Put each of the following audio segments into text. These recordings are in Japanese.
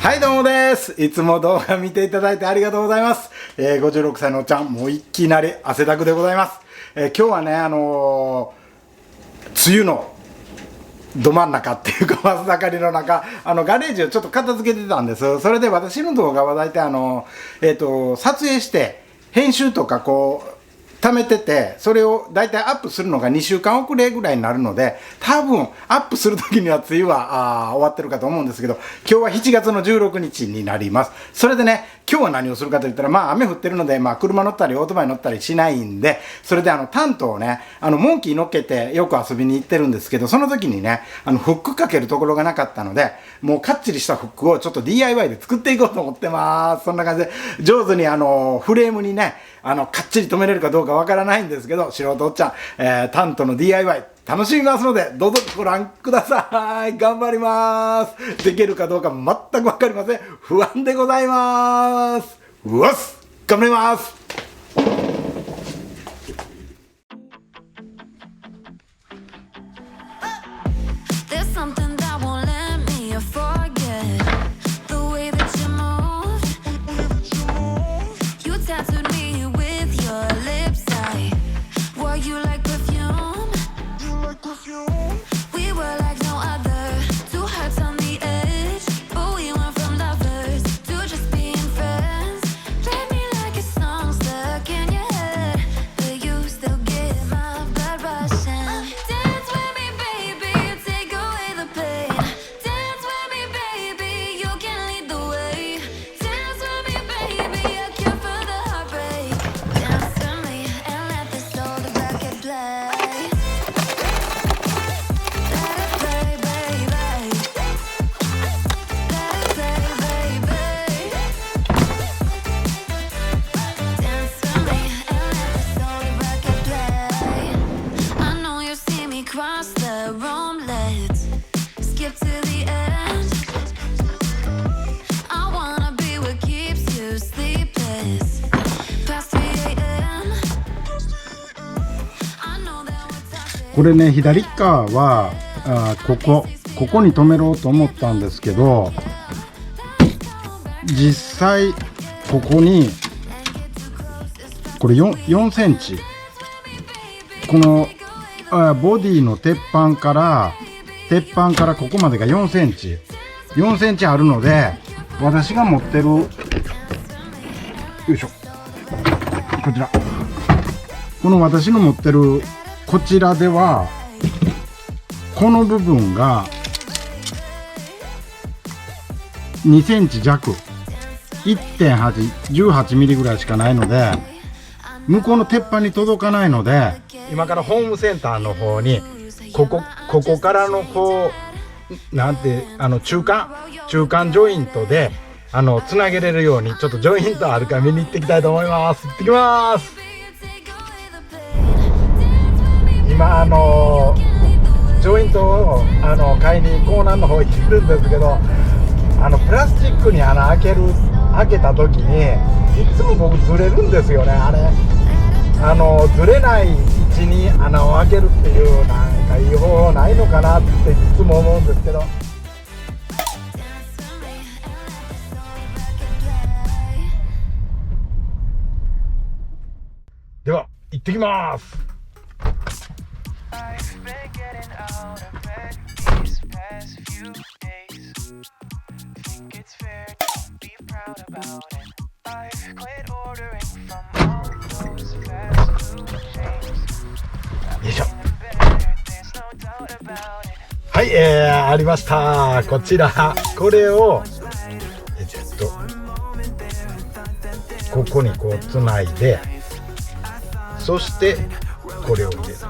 はい、どうもです。いつも動画見ていただいてありがとうございます。56歳のおっちゃん、もういきなり汗だくでございます。今日はね、梅雨のど真ん中っていうか真っ盛りの中、ガレージをちょっと片付けてたんです。それで私の動画は大体撮影して編集とかこう貯めてて、それを大体アップするのが2週間遅れぐらいになるので、多分アップする時には梅雨は終わってるかと思うんですけど、今日は7月の16日になります。それでね、今日は何をするかといったら、雨降ってるので、車乗ったりオートバイ乗ったりしないんで、それでタントをね、モンキー乗っけてよく遊びに行ってるんですけど、その時にね、フックかけるところがなかったので、もうかっちりしたフックをちょっと DIY で作っていこうと思ってます。そんな感じで、上手にフレームにね、かっちり止めれるかどうかわからないんですけど、素人おっちゃん、タントの DIY 楽しみますので、どうぞご覧ください。頑張ります。できるかどうか全くわかりません。不安でございます。うわっす、頑張ります。これね、左側はここに止めろうと思ったんですけど、実際ここにこれ4センチ、このボディの鉄板からここまでが4センチあるので、私が持ってる、よいしょ、こちら、この私の持ってるこちらでは、この部分が2センチ弱、1.8、18ミリぐらいしかないので、向こうの鉄板に届かないので、今からホームセンターの方に、ここからのこう、なんて、中間ジョイントで、つなげれるように、ちょっとジョイントあるから見に行ってきたいと思います。行ってきます。今ジョイントを買いにコーナーの方行ってるんですけど、プラスチックに開けた時にいつも僕ずれるんですよね。ずれない位置に穴を開けるっていう、なんかいい方法ないのかなっていつも思うんですけど、では行ってきます。よいしょ。はい、ありました。こちら、これをここにこうつないで、そしてこれを入れると、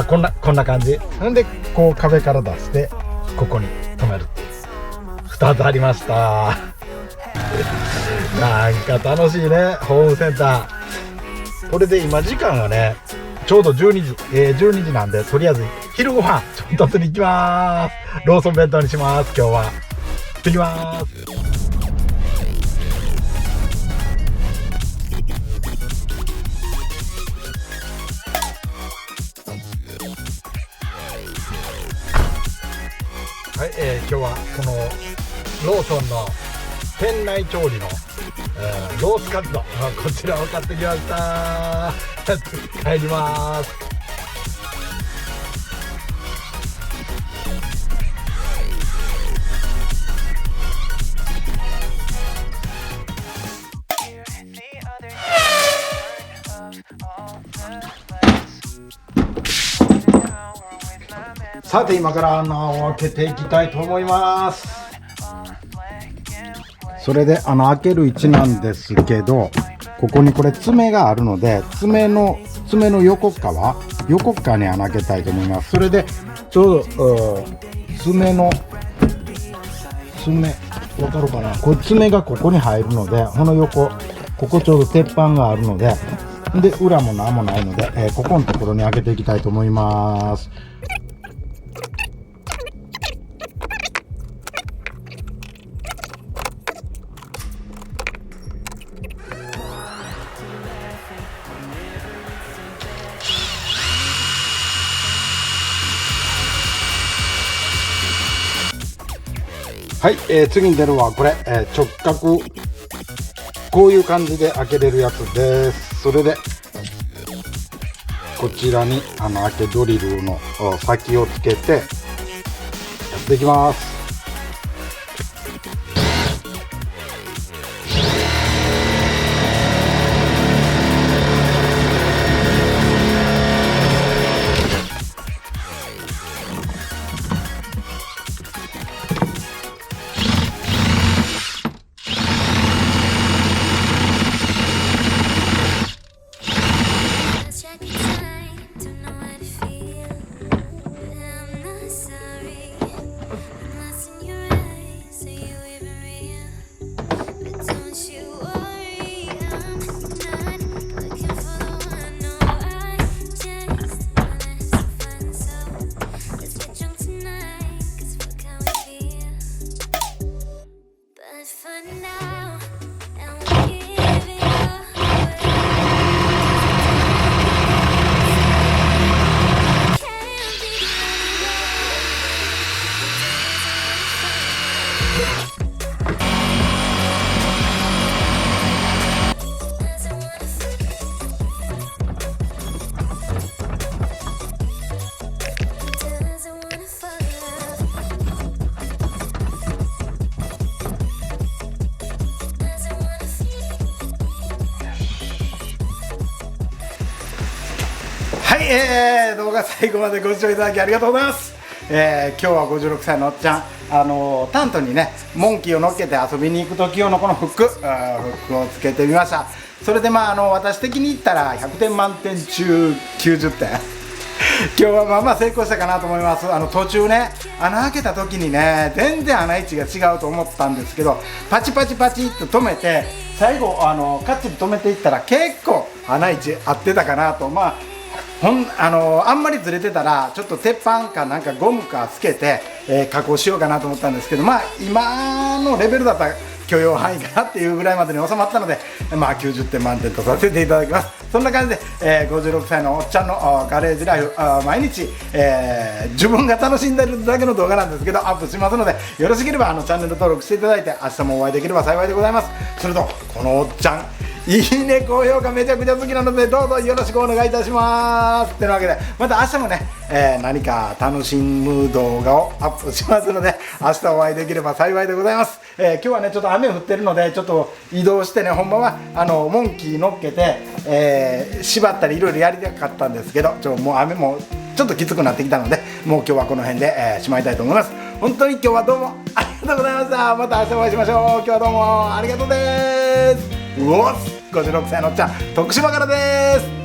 こんな感じなんで、こう壁から出してここに止めるっていう2つありました。なんか楽しいね、ホームセンター。これで今時間はね、ちょうど12時なんで、とりあえず昼ご飯ちょっと取りに行きます。ローソン弁当にします。今日は行ってきます。日はこのローソンの店内調理の、ロースカツ丼、こちらを買ってきました。帰ります。さて今から穴を開けていきたいと思います。それで穴開ける位置なんですけど、ここにこれ爪があるので、爪の横側に穴開けたいと思います。それでちょうど爪わかるかな、これ爪がここに入るので、この横ここちょうど鉄板があるので、裏も何もないので、ここのところに開けていきたいと思います。はい、次に出るはこれ、直角こういう感じで開けれるやつです。それでこちらに開けドリルの先をつけてやっていきます。はい、動画最後までご視聴いただきありがとうございます。今日は56歳のおっちゃん、タントにねモンキーを乗っけて遊びに行く時用のこのフックをつけてみました。それで私的に言ったら100点満点中90点今日はまあ成功したかなと思います。途中ね穴開けた時にね全然穴位置が違うと思ったんですけど、パチパチパチっと止めて最後カッチリ止めていったら結構穴位置合ってたかなと。あんまりずれてたらちょっと鉄板かなんかゴムかつけて、加工しようかなと思ったんですけど、今のレベルだったら許容範囲かなっていうぐらいまでに収まったので、90点満点とさせていただきます。そんな感じで、56歳のおっちゃんのガレージライフ毎日、自分が楽しんでるだけの動画なんですけどアップしますので、よろしければチャンネル登録していただいて明日もお会いできれば幸いでございます。それとこのおっちゃんいいね高評価めちゃくちゃ好きなのでどうぞよろしくお願いいたしますってなわけで、また明日もね、何か楽しむ動画をアップしますので明日お会いできれば幸いでございます。今日はねちょっと雨降ってるのでちょっと移動してね、ほんまはモンキー乗っけて、縛ったりいろいろやりたかったんですけどもう雨もちょっときつくなってきたのでもう今日はこの辺で、しまいたいと思います。本当に今日はどうもありがとうございました。また明日お会いしましょう。今日はどうもありがとうです。56歳のおっちゃん徳島からです。